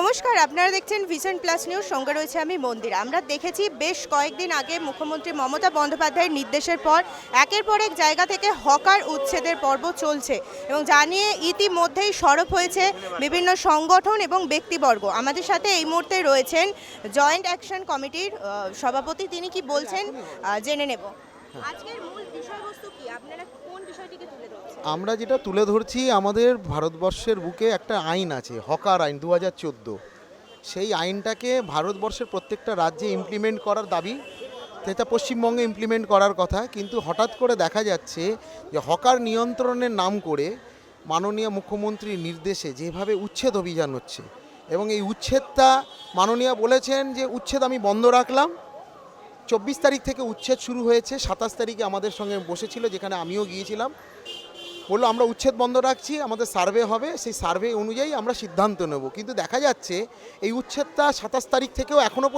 নমস্কার, আপনারা দেখছেন ভিশন প্লাস নিউজ। সঙ্গে রয়েছে আমি মন্দিরা। আমরা দেখেছি বেশ কয়েকদিন আগে মুখ্যমন্ত্রী মমতা বন্দ্যোপাধ্যায়ের নির্দেশের পর একের পর এক জায়গা থেকে হকার উচ্ছেদের পর্ব চলছে এবং জানিয়ে ইতিমধ্যেই সরব হয়েছে বিভিন্ন সংগঠন এবং ব্যক্তিবর্গ। আমাদের সাথে এই মুহূর্তে রয়েছেন জয়েন্ট অ্যাকশন কমিটির সভাপতি, তিনি কি বলছেন জেনে নেব। আজকের মূল বিষয়বস্তু কি, আপনারা কোন বিষয়টিকে তুলে ধরছেন? আমরা যেটা তুলে ধরছি, আমাদের ভারতবর্ষের বুকে একটা আইন আছে, হকার আইন 2014। সেই আইনটাকে ভারতবর্ষের প্রত্যেকটা রাজ্যে ইমপ্লিমেন্ট করার দাবি, সেটা পশ্চিমবঙ্গে ইমপ্লিমেন্ট করার কথা। কিন্তু হঠাৎ করে দেখা যাচ্ছে যে হকার নিয়ন্ত্রণের নাম করে মাননীয় মুখ্যমন্ত্রীর নির্দেশে যেভাবে উচ্ছেদ অভিযান হচ্ছে, এবং এই উচ্ছেদটা মাননীয় বলেছেন যে উচ্ছেদ আমি বন্ধ রাখলাম। 24 তারিখ থেকে উচ্ছেদ শুরু হয়েছে। 27 তারিখে আমাদের সঙ্গে বসেছিল, যেখানে আমিও গিয়েছিলাম। বললো আমরা উচ্ছেদ বন্ধ রাখছি, আমাদের সার্ভে হবে, সেই সার্ভে অনুযায়ী আমরা সিদ্ধান্ত নেব। কিন্তু দেখা যাচ্ছে এই উচ্ছেদটা 27 তারিখ থেকেও এখনও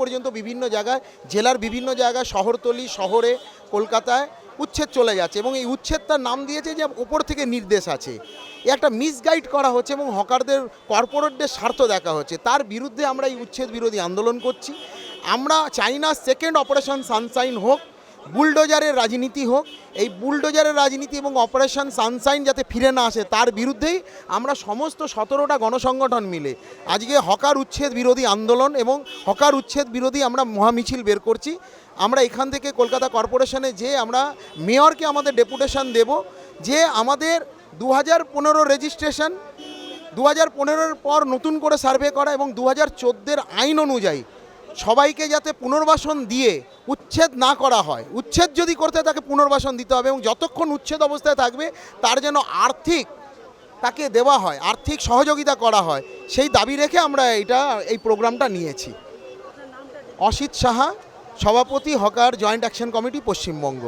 পর্যন্ত বিভিন্ন জায়গায়, জেলার বিভিন্ন জায়গায়, শহরতলি শহরে, কলকাতায় উচ্ছেদ চলে যাচ্ছে। এবং এই উচ্ছেদটার নাম দিয়েছে যে ওপর থেকে নির্দেশ আছে। একটা মিসগাইড করা হচ্ছে এবং হকারদের, কর্পোরেটদের স্বার্থ দেখা হচ্ছে। তার বিরুদ্ধে আমরা এই উচ্ছেদ বিরোধী আন্দোলন করছি। আমরা চাই না সেকেন্ড অপারেশন সানশাইন হোক, বুলডোজারের রাজনীতি হোক। এই বুলডোজারের রাজনীতি এবং অপারেশন সানশাইন যাতে ফিরে না আসে, তার বিরুদ্ধেই আমরা সমস্ত 17টা গণসংগঠন মিলে আজকে হকার উচ্ছেদ বিরোধী আন্দোলন এবং হকার উচ্ছেদ বিরোধী আমরা মহামিছিল বের করছি। আমরা এখান থেকে কলকাতা কর্পোরেশনে যে আমরা মেয়রকে আমাদের ডেপুটেশন দেব যে আমাদের 2015 রেজিস্ট্রেশন, 2015-এর পর নতুন করে সার্ভে করা এবং 2014-এর আইন অনুযায়ী সবাইকে যাতে পুনর্বাসন দিয়ে উচ্ছেদ না করা হয়। উচ্ছেদ যদি করতে তাকে পুনর্বাসন দিতে হবে এবং যতক্ষণ উচ্ছেদ অবস্থায় থাকবে তার যেন আর্থিক তাকে দেওয়া হয়, আর্থিক সহযোগিতা করা হয়, সেই দাবি রেখে আমরা এই প্রোগ্রামটা নিয়েছি। অসিত সাহা, সভাপতি, hawker joint action committee, Paschimbanga.